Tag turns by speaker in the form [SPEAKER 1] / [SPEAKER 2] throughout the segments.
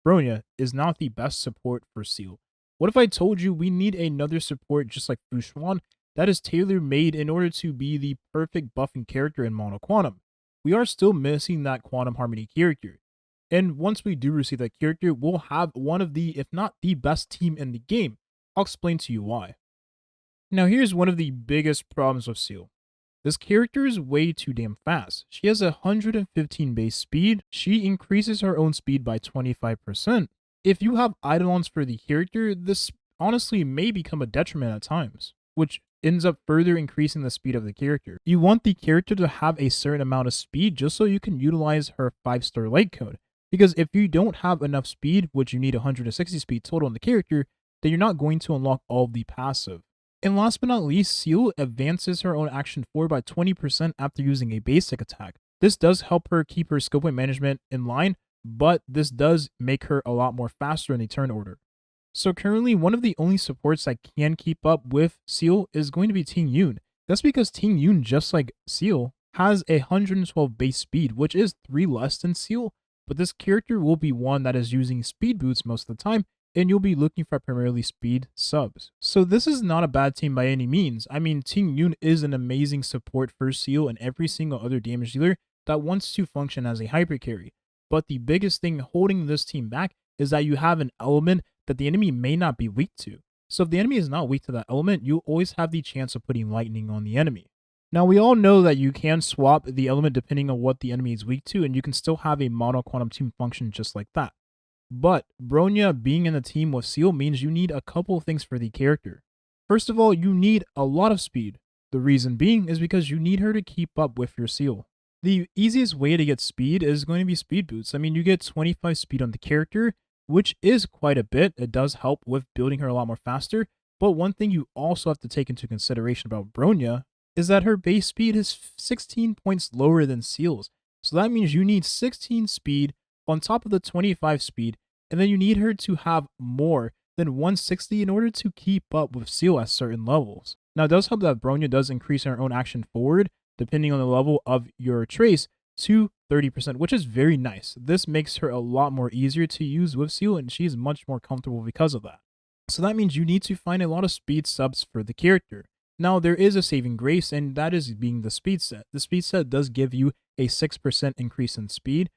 [SPEAKER 1] Bronya is not the best support for Seele? What if I told you we need another support just like Xuan that is tailor-made in order to be the perfect buffing character in Mono Quantum? We are still missing that Quantum Harmony character. And once we do receive that character, we'll have one of the, if not the best team in the game. I'll explain to you why. Now here's one of the biggest problems with Seele. This character is way too damn fast. She has 115 base speed. She increases her own speed by 25%. If you have eidolons for the character, this honestly may become a detriment at times, which ends up further increasing the speed of the character. You want the character to have a certain amount of speed just so you can utilize her 5-star lightcone. Because if you don't have enough speed, which you need 160 speed total on the character, then you're not going to unlock all of the passive. And last but not least, Seele advances her own action forward by 20% after using a basic attack. This does help her keep her skill point management in line, but this does make her a lot more faster in the turn order. So currently, one of the only supports that can keep up with Seele is going to be Ting Yun. That's because Ting Yun, just like Seele, has 112 base speed, which is 3 less than Seele, but this character will be one that is using speed boots most of the time, and you'll be looking for primarily speed subs. So this is not a bad team by any means. I mean, Ting Yun is an amazing support for Seele and every single other damage dealer that wants to function as a hyper carry. But the biggest thing holding this team back is that you have an element that the enemy may not be weak to. So if the enemy is not weak to that element, you always have the chance of putting lightning on the enemy. Now we all know that you can swap the element depending on what the enemy is weak to, and you can still have a mono quantum team function just like that. But Bronya being in the team with Seele means you need a couple things for the character. First of all, you need a lot of speed. The reason being is because you need her to keep up with your Seele. The easiest way to get speed is going to be speed boots. I mean, you get 25 speed on the character, which is quite a bit. It does help with building her a lot more faster. But one thing you also have to take into consideration about Bronya is that her base speed is 16 points lower than Seele's. So that means you need 16 speed on top of the 25 speed, and then you need her to have more than 160 in order to keep up with Seele at certain levels. Now, it does help that Bronya does increase her own action forward, depending on the level of your trace, to 30%, which is very nice. This makes her a lot more easier to use with Seele, and she's much more comfortable because of that. So that means you need to find a lot of speed subs for the character. Now, there is a saving grace, and that is being the speed set. The speed set does give you a 6% increase in speed,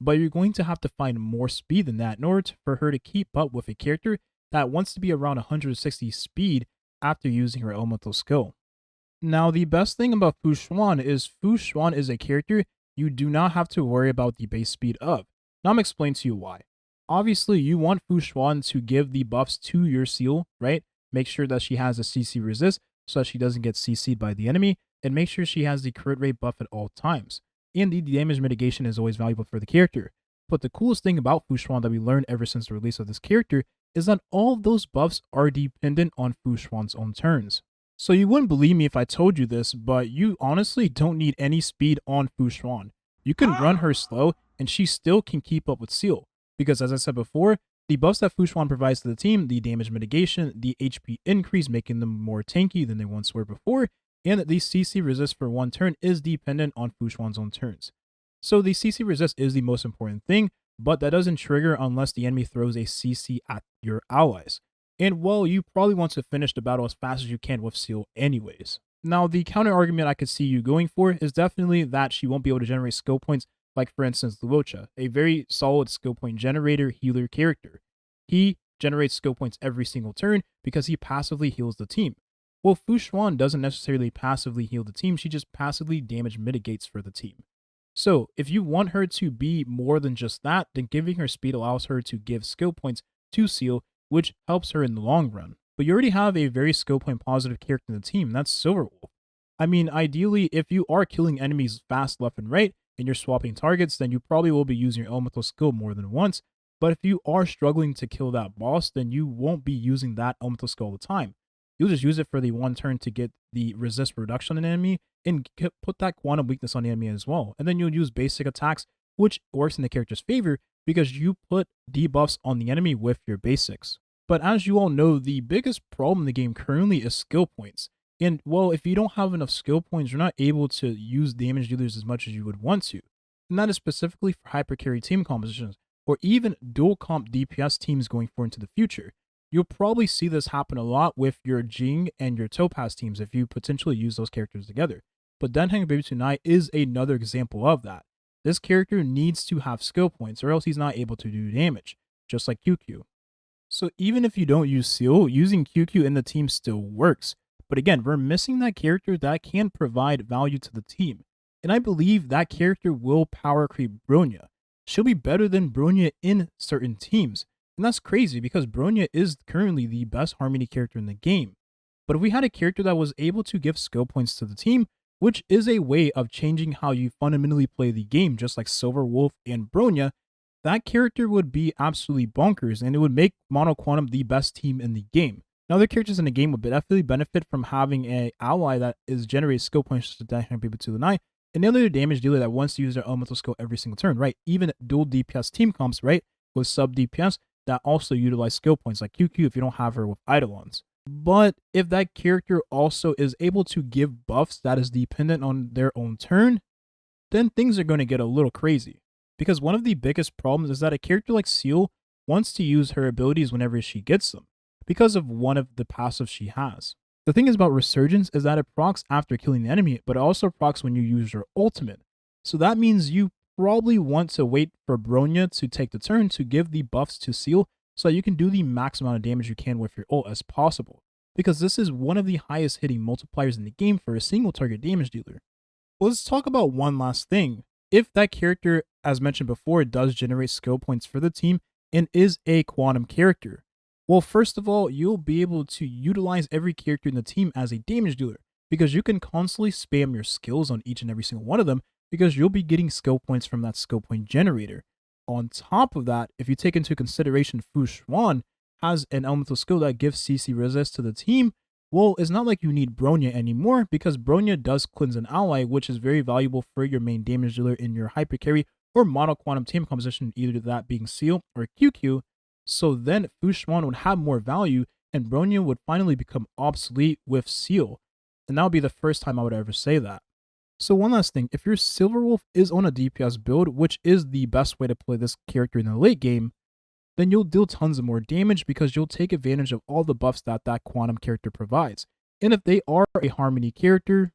[SPEAKER 1] but you're going to have to find more speed than that in order for her to keep up with a character that wants to be around 160 speed after using her elemental skill. Now, the best thing about Xuan is a character you do not have to worry about the base speed of. Now I'm explaining to you why. Obviously, you want Xuan to give the buffs to your Seele, right? Make sure that she has a CC resist so that she doesn't get CC'd by the enemy, and make sure she has the crit rate buff at all times. And the damage mitigation is always valuable for the character. But the coolest thing about Xuan that we learned ever since the release of this character is that all of those buffs are dependent on Xuan's own turns. So you wouldn't believe me if I told you this, but you honestly don't need any speed on Xuan. You can run her slow, and she still can keep up with Seele. Because as I said before, the buffs that Xuan provides to the team, the damage mitigation, the HP increase, making them more tanky than they once were before, and the CC resist for one turn is dependent on Xuan's own turns. So the CC resist is the most important thing, but that doesn't trigger unless the enemy throws a CC at your allies. And well, you probably want to finish the battle as fast as you can with Seele anyways. Now, the counter argument I could see you going for is definitely that she won't be able to generate skill points, like for instance Luocha, a very solid skill point generator healer character. He generates skill points every single turn because he passively heals the team. Well, Xuan doesn't necessarily passively heal the team, she just passively damage mitigates for the team. So, if you want her to be more than just that, then giving her speed allows her to give skill points to Seele, which helps her in the long run. But you already have a very skill point positive character in the team, that's Silverwolf. I mean, ideally, if you are killing enemies fast left and right, and you're swapping targets, then you probably will be using your elemental skill more than once. But if you are struggling to kill that boss, then you won't be using that elemental skill all the time. You'll just use it for the one turn to get the resist reduction on an enemy and put that quantum weakness on the enemy as well. And then you'll use basic attacks, which works in the character's favor because you put debuffs on the enemy with your basics. But as you all know, the biggest problem in the game currently is skill points. And well, if you don't have enough skill points, you're not able to use damage dealers as much as you would want to. And that is specifically for hypercarry team compositions, or even dual comp DPS teams going forward into the future. You'll probably see this happen a lot with your Jing and your Topaz teams if you potentially use those characters together. But Denheng Baby Tonight is another example of that. This character needs to have skill points or else he's not able to do damage, just like Qinque. So even if you don't use Seele, using Qinque in the team still works. But again, we're missing that character that can provide value to the team. And I believe that character will power creep Bronya. She'll be better than Bronya in certain teams. And that's crazy because Bronya is currently the best Harmony character in the game. But if we had a character that was able to give skill points to the team, which is a way of changing how you fundamentally play the game, just like Silver Wolf and Bronya, that character would be absolutely bonkers and it would make Mono Quantum the best team in the game. Now, other characters in the game would definitely benefit from having an ally that is generates skill points to Denheng Baby Tonight, and the other damage dealer that wants to use their elemental skill every single turn, right? Even dual DPS team comps, right? With sub DPS that also utilize skill points like Qinque if you don't have her with Eidolons. But if that character also is able to give buffs that is dependent on their own turn, then things are going to get a little crazy. Because one of the biggest problems is that a character like Seele wants to use her abilities whenever she gets them, because of one of the passives she has. The thing is about Resurgence is that it procs after killing the enemy, but it also procs when you use your ultimate. So that means you probably want to wait for Bronya to take the turn to give the buffs to Seele so that you can do the max amount of damage you can with your ult as possible. Because this is one of the highest hitting multipliers in the game for a single target damage dealer. Well, let's talk about one last thing. If that character, as mentioned before, does generate skill points for the team and is a quantum character, well, first of all, you'll be able to utilize every character in the team as a damage dealer because you can constantly spam your skills on each and every single one of them because you'll be getting skill points from that skill point generator. On top of that, if you take into consideration Xuan has an elemental skill that gives CC resist to the team, well, it's not like you need Bronya anymore because Bronya does cleanse an ally, which is very valuable for your main damage dealer in your hyper carry or mono quantum team composition, either that being Seele or Qinque. So then Xuan would have more value and Bronya would finally become obsolete with Seele. And that would be the first time I would ever say that. So one last thing, if your Silver Wolf is on a DPS build, which is the best way to play this character in the late game, then you'll deal tons of more damage because you'll take advantage of all the buffs that that quantum character provides. And if they are a Harmony character,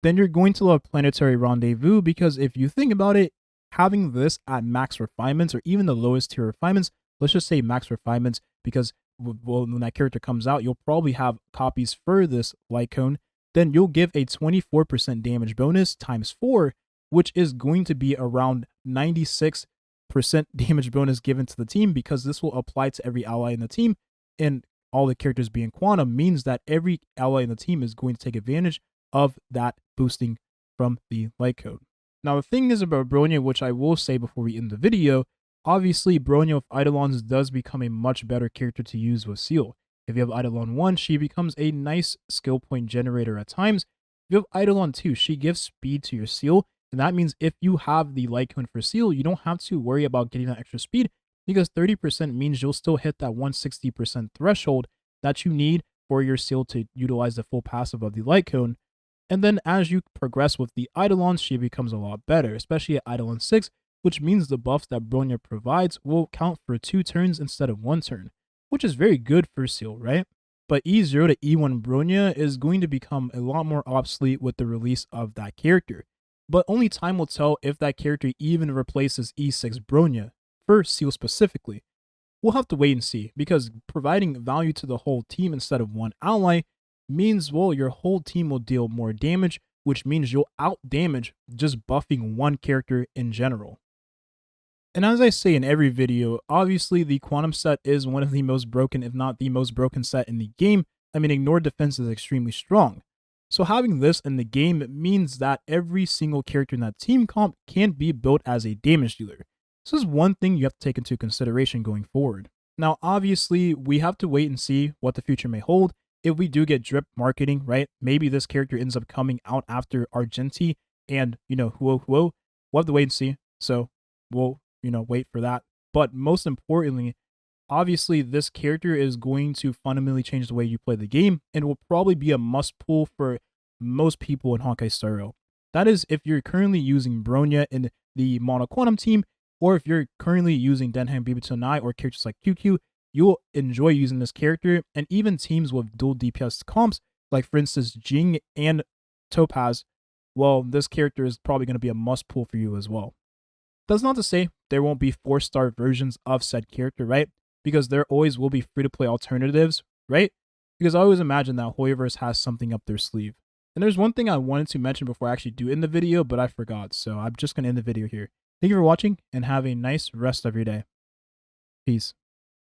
[SPEAKER 1] then you're going to love Planetary Rendezvous because if you think about it, having this at max refinements or even the lowest tier refinements, let's just say max refinements because well, when that character comes out, you'll probably have copies for this lightcone, then you'll give a 24% damage bonus times 4, which is going to be around 96% damage bonus given to the team because this will apply to every ally in the team, and all the characters being quantum means that every ally in the team is going to take advantage of that boosting from the lightcone. Now, the thing is about Bronya, which I will say before we end the video, obviously Bronya with Eidolons does become a much better character to use with Seele. If you have Eidolon 1, she becomes a nice skill point generator at times. If you have Eidolon 2, she gives speed to your Seele, and that means if you have the lightcone for Seele, you don't have to worry about getting that extra speed because 30% means you'll still hit that 160% threshold that you need for your Seele to utilize the full passive of the lightcone. And then as you progress with the Eidolons, she becomes a lot better, especially at Eidolon 6, which means the buffs that Bronya provides will count for 2 turns instead of 1 turn, which is very good for Seele, right? But E0 to E1 Bronya is going to become a lot more obsolete with the release of that character. But only time will tell if that character even replaces E6 Bronya, for Seele specifically. We'll have to wait and see, because providing value to the whole team instead of one ally means, well, your whole team will deal more damage, which means you'll out-damage just buffing one character in general. And as I say in every video, obviously the Quantum set is one of the most broken, if not the most broken set in the game. I mean, Ignore Defense is extremely strong. So having this in the game means that every single character in that team comp can be built as a damage dealer. This is one thing you have to take into consideration going forward. Now, obviously, we have to wait and see what the future may hold. If we do get drip marketing, right, maybe this character ends up coming out after Argenti and, Huo. We'll have to wait and see. So we'll wait for that. But most importantly, obviously, this character is going to fundamentally change the way you play the game and will probably be a must pull for most people in Honkai Star Rail. That is if you're currently using Bronya in the Mono Quantum team, or if you're currently using Denham Bibitonai or characters like QQ, you'll enjoy using this character, and even teams with dual DPS comps, like for instance Jing and Topaz, well, this character is probably going to be a must pull for you as well. That's not to say there won't be 4-star versions of said character, right? Because there always will be free-to-play alternatives, right? Because I always imagine that Hoyoverse has something up their sleeve. And there's one thing I wanted to mention before I actually do end the video, but I forgot, so I'm just going to end the video here. Thank you for watching, and have a nice rest of your day. Peace.